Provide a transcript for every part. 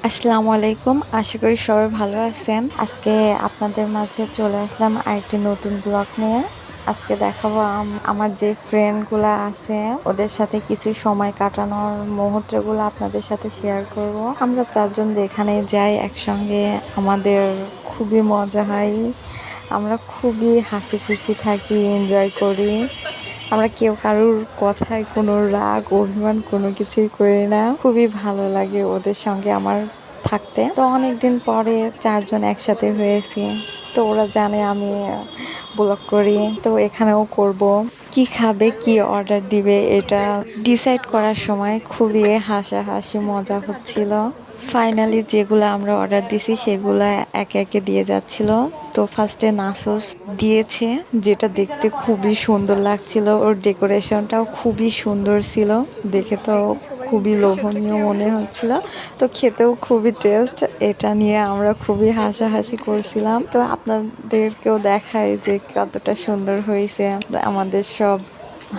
আসসালামু আলাইকুম। আশা করি সবাই ভালো আছেন। আজকে আপনাদের মাঝে চলে আসলাম আরেকটি নতুন ব্লগ নিয়ে। আজকে দেখাবো আমার যে ফ্রেন্ডগুলো আছে ওদের সাথে কিছু সময় কাটানোর মুহূর্তগুলো আপনাদের সাথে শেয়ার করব। আমরা চারজন যেখানে যাই একসঙ্গে আমাদের খুবই মজা হয়। আমরা খুবই হাসি খুশি থাকি, এনজয় করি। আমরা কেউ কারুর কথায় কোনো রাগ অভিমান কোনো কিছুই করি না। খুবই ভালো লাগে ওদের সঙ্গে আমার থাকতে। তো অনেকদিন পরে চারজন একসাথে হয়েছি। তো ওরা জানে আমি ব্লগ করি, তো এখানেও করব। কি খাবে, কি অর্ডার দিবে এটা ডিসাইড করার সময় খুবই হাসাহাসি মজা হচ্ছিল। ফাইনালি যেগুলো আমরা অর্ডার দিছি সেগুলো একে একে দিয়ে যাচ্ছিল। তো ফার্স্টে নাসোস দিয়েছে, যেটা দেখতে খুবই সুন্দর লাগছিল। ওর ডেকোরেশনটাও খুবই সুন্দর ছিল, দেখে তো খুবই লোভনীয় মনে হচ্ছিল। তো খেতেও খুবই টেস্ট, এটা নিয়ে আমরা খুবই হাসাহাসি করছিলাম। তো আপনাদেরকেও দেখাই যে কতটা সুন্দর হয়েছে। আমাদের সব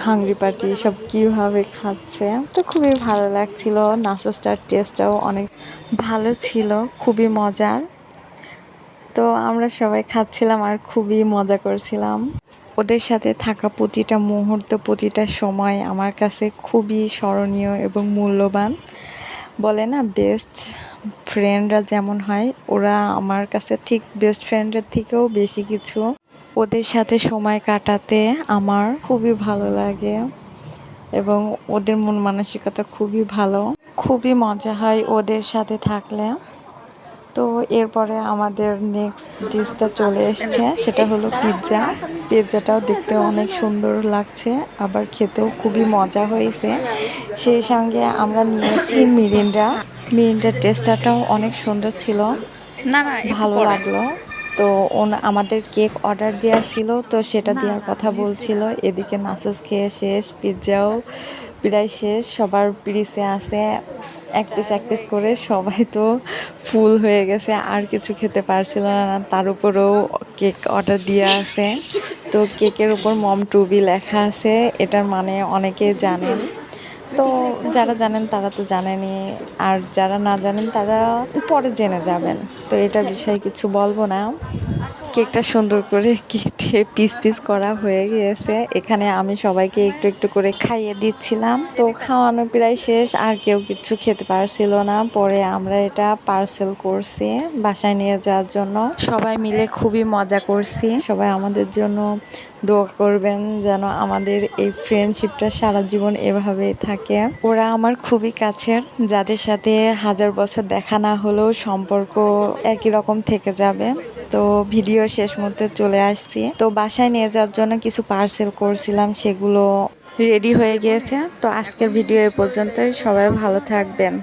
হাংরি পার্টি সব কীভাবে খাচ্ছে, তো খুবই ভালো লাগছিল। নাসোসটার টেস্টটাও অনেক ভালো ছিল, খুবই মজার। তো আমরা সবাই খাচ্ছিলাম আর খুবই মজা করছিলাম। ওদের সাথে থাকা প্রতিটা মুহূর্ত, প্রতিটা সময় আমার কাছে খুবই স্মরণীয় এবং মূল্যবান। বলে না, বেস্ট ফ্রেন্ডরা যেমন হয়, ওরা আমার কাছে ঠিক বেস্ট ফ্রেন্ডের থেকেও বেশি কিছু। ওদের সাথে সময় কাটাতে আমার খুবই ভালো লাগে এবং ওদের মন মানসিকতা খুবই ভালো। খুবই মজা হয় ওদের সাথে থাকলে। তো এরপরে আমাদের নেক্সট ডিশটা চলে এসেছে, সেটা হলো পিৎজা। পিৎজাটাও দেখতে অনেক সুন্দর লাগছে, আবার খেতেও খুবই মজা হয়েছে। সেই সঙ্গে আমরা নিয়েছি মিরিন্ডা। মিরিন্ডার টেস্টটাও অনেক সুন্দর ছিল, না না একটু ভালো পরে। লাগলো। তো আমাদের কেক অর্ডার দেওয়া ছিল, তো সেটা না দেওয়ার না কথা নিচে বলছিল। না। এদিকে নাসেস খেয়ে শেষ, পিৎজাও প্রায় শেষ, সবার পিরিসে আছে এক পিস করে। সবাই তো ফুল হয়ে গেছে, আর কিছু খেতে পারছিল না। তার উপরেও কেক অর্ডার দিয়ে আছে। তো কেকের উপর মম টু বি লেখা আছে, এটার মানে অনেকেই জানেন। তো যারা জানেন তারা তো জানেনই, আর যারা না জানেন তারা পরে জেনে যাবেন। তো এটার বিষয়ে কিছু বলবো না। কেকটা সুন্দর করে কেটে পিস পিস করা হয়ে গিয়েছে। এখানে আমি সবাইকে একটু একটু করে খাইয়ে দিচ্ছিলাম। তো খাওয়ানো প্রায় শেষ, আর কেউ কিছু খেতে পারছিল না। পরে আমরা এটা পার্সেল করছি বাসায় নিয়ে যাওয়ার জন্য। সবাই মিলে খুবই মজা করছি। সবাই আমাদের জন্য দোয়া করবেন যেন আমাদের এই ফ্রেন্ডশিপটা সারা জীবন এভাবেই থাকে। ওরা আমার খুবই কাছের, যাদের সাথে হাজার বছর দেখা না হলেও সম্পর্ক একই রকম থেকে যাবে। তো ভিডিও শেষ মুহূর্তে চলে আসছি। তো বাসায় নিয়ে যাওয়ার জন্য কিছু পার্সেল করছিলাম, সেগুলো রেডি হয়ে গিয়েছে। তো আজকের ভিডিও এ পর্যন্তই। সবাই ভালো থাকবেন।